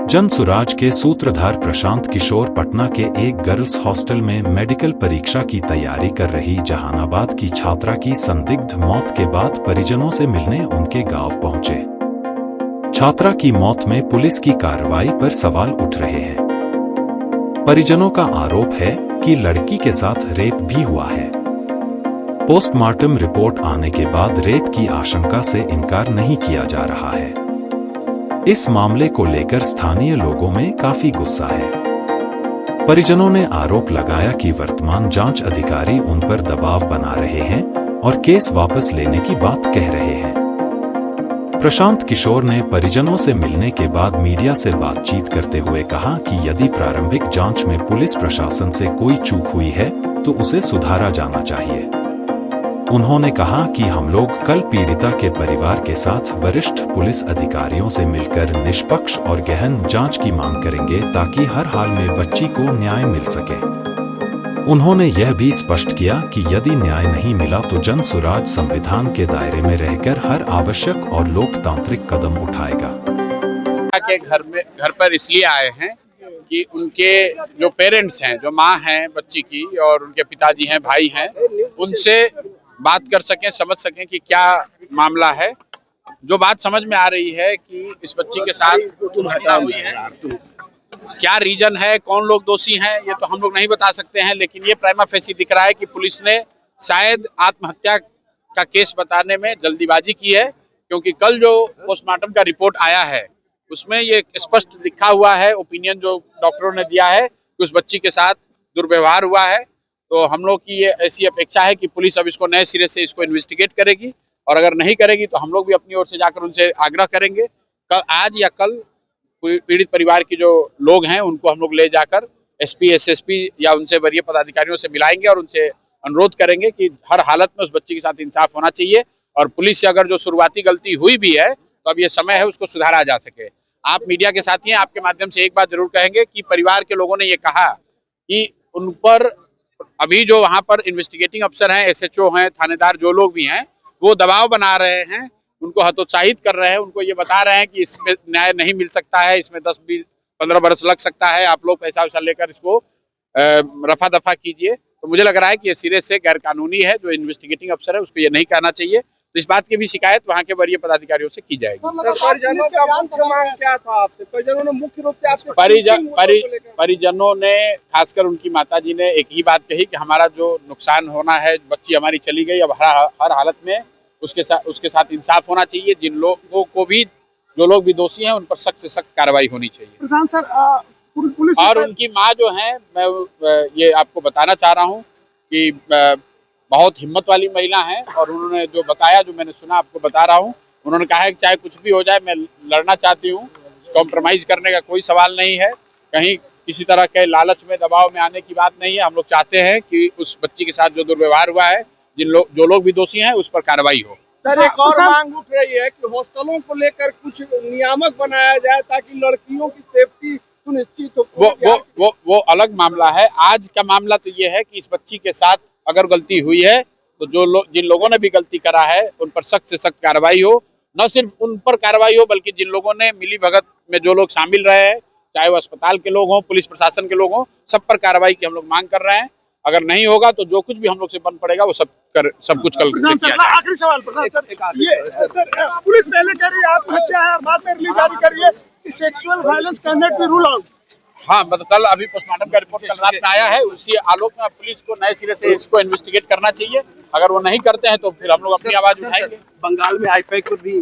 जनसुराज के सूत्रधार प्रशांत किशोर पटना के एक गर्ल्स हॉस्टल में मेडिकल परीक्षा की तैयारी कर रही जहानाबाद की छात्रा की संदिग्ध मौत के बाद परिजनों से मिलने उनके गांव पहुंचे। छात्रा की मौत में पुलिस की कार्रवाई पर सवाल उठ रहे हैं। परिजनों का आरोप है कि लड़की के साथ रेप भी हुआ है। पोस्टमार्टम रिपोर्ट आने के बाद रेप की आशंका से इनकार नहीं किया जा रहा है। इस मामले को लेकर स्थानीय लोगों में काफी गुस्सा है। परिजनों ने आरोप लगाया कि वर्तमान जांच अधिकारी उन पर दबाव बना रहे हैं और केस वापस लेने की बात कह रहे हैं। प्रशांत किशोर ने परिजनों से मिलने के बाद मीडिया से बातचीत करते हुए कहा कि यदि प्रारंभिक जांच में पुलिस प्रशासन से कोई चूक हुई है तो उसे सुधारा जाना चाहिए। उन्होंने कहा कि हम लोग कल पीड़िता के परिवार के साथ वरिष्ठ पुलिस अधिकारियों से मिलकर निष्पक्ष और गहन जांच की मांग करेंगे ताकि हर हाल में बच्ची को न्याय मिल सके। उन्होंने यह भी स्पष्ट किया कि यदि न्याय नहीं मिला तो जनसुराज संविधान के दायरे में रहकर हर आवश्यक और लोकतांत्रिक कदम उठाएगा। के घर पर इसलिए आए हैं कि उनके जो पेरेंट्स हैं, जो माँ हैं बच्ची की और उनके पिताजी हैं, भाई हैं, उनसे बात कर सकें, समझ सकें कि क्या मामला है। जो बात समझ में आ रही है कि इस बच्ची के साथ घटना हुई है, क्या रीजन है, कौन लोग दोषी हैं, ये तो हम लोग नहीं बता सकते हैं, लेकिन ये प्राइमा फेसी दिख रहा है कि पुलिस ने शायद आत्महत्या का केस बताने में जल्दीबाजी की है, क्योंकि कल जो पोस्टमार्टम का रिपोर्ट आया है उसमें ये स्पष्ट लिखा हुआ है, ओपिनियन जो डॉक्टरों ने दिया है कि उस बच्ची के साथ दुर्व्यवहार हुआ है। तो हम लोग की ये ऐसी अपेक्षा है कि पुलिस अब इसको नए सिरे से इसको इन्वेस्टिगेट करेगी, और अगर नहीं करेगी तो हम लोग भी अपनी ओर से जाकर उनसे आग्रह करेंगे। आज या कल पीड़ित परिवार के जो लोग हैं उनको हम लोग ले जाकर एसपी, एसएसपी या उनसे वरीय पदाधिकारियों से मिलाएंगे और उनसे अनुरोध करेंगे कि हर हालत में उस बच्ची के साथ इंसाफ होना चाहिए, और पुलिस से अगर जो शुरुआती गलती हुई भी है तो अब ये समय है उसको सुधारा जा सके। आप मीडिया के साथी हैं, आपके माध्यम से एक बात जरूर कहेंगे कि परिवार के लोगों ने ये कहा कि उन पर अभी जो वहाँ पर इन्वेस्टिगेटिंग अफसर हैं, एसएचओ हैं, थानेदार जो लोग भी हैं, वो दबाव बना रहे हैं, उनको हतोत्साहित कर रहे हैं, उनको ये बता रहे हैं कि इसमें न्याय नहीं मिल सकता है, इसमें 10-15 बरस लग सकता है, आप लोग पैसा वैसा लेकर इसको रफा दफा कीजिए। तो मुझे लग रहा है कि ये सिरे से गैर कानूनी है। जो इन्वेस्टिगेटिंग अफसर है उसको ये नहीं कहना चाहिए। तो इस बात की भी शिकायत वहाँ के वरीय पदाधिकारियों से की जाएगी। परिजनों का मुख्य मांग क्या था आपसे? परिजनों ने मुख्य रूप से आपसे परिजनों ने, खासकर उनकी माताजी ने एक ही बात कही कि हमारा जो नुकसान होना है, बच्ची हमारी चली गई, अब हर हालत में उसके साथ इंसाफ होना चाहिए। जिन लोगों को भी, जो लोग भी दोषी हैं, उन पर सख्त से सख्त कार्रवाई होनी चाहिए। प्रशांत सर, पुलिस और उनकी माँ जो है, मैं ये आपको बताना चाह रहा हूँ कि बहुत हिम्मत वाली महिला हैं, और उन्होंने जो बताया, जो मैंने सुना, आपको बता रहा हूँ। उन्होंने कहा है कि चाहे कुछ भी हो जाए, मैं लड़ना चाहती हूँ, कॉम्प्रोमाइज करने का कोई सवाल नहीं है, कहीं किसी तरह के लालच में, दबाव में आने की बात नहीं है। हम लोग चाहते हैं कि उस बच्ची के साथ जो दुर्व्यवहार हुआ है, जो लोग भी दोषी हैं, उस पर कार्रवाई हो। सर, एक और मांग उठ रही है कि हॉस्टलों को लेकर कुछ नियामक बनाया जाए ताकि लड़कियों की सेफ्टी सुनिश्चित हो। वो अलग मामला है। आज का मामला तो ये है कि इस बच्ची के साथ अगर गलती हुई है तो जिन लोगों ने भी गलती करा है उन पर सख्त से सख्त कार्रवाई हो। न सिर्फ उन पर कार्रवाई हो, बल्कि जिन लोगों ने मिली भगत में जो लोग शामिल रहे हैं, चाहे वो अस्पताल के लोग हों, पुलिस प्रशासन के लोग हों, सब पर कार्रवाई की हम लोग मांग कर रहे हैं। अगर नहीं होगा तो जो कुछ भी हम लोग से बन पड़ेगा वो सब कुछ कल किया जाएगा। आखिरी सवाल प्रधान सर, ये सर, पुलिस पहले कह रही है आत्महत्या है, बाद में रिलीज जारी कर रही है कि sexual violence can not be rule out. हाँ, मतलब कल अभी पोस्टमार्टम का रिपोर्ट कल रात में आया है, उसी आलोक में पुलिस को नए सिरे से इसको इन्वेस्टिगेट करना चाहिए। अगर वो नहीं करते हैं तो फिर हम लोग अपनी आवाज उठाएंगे। बंगाल में हाईफाई को भी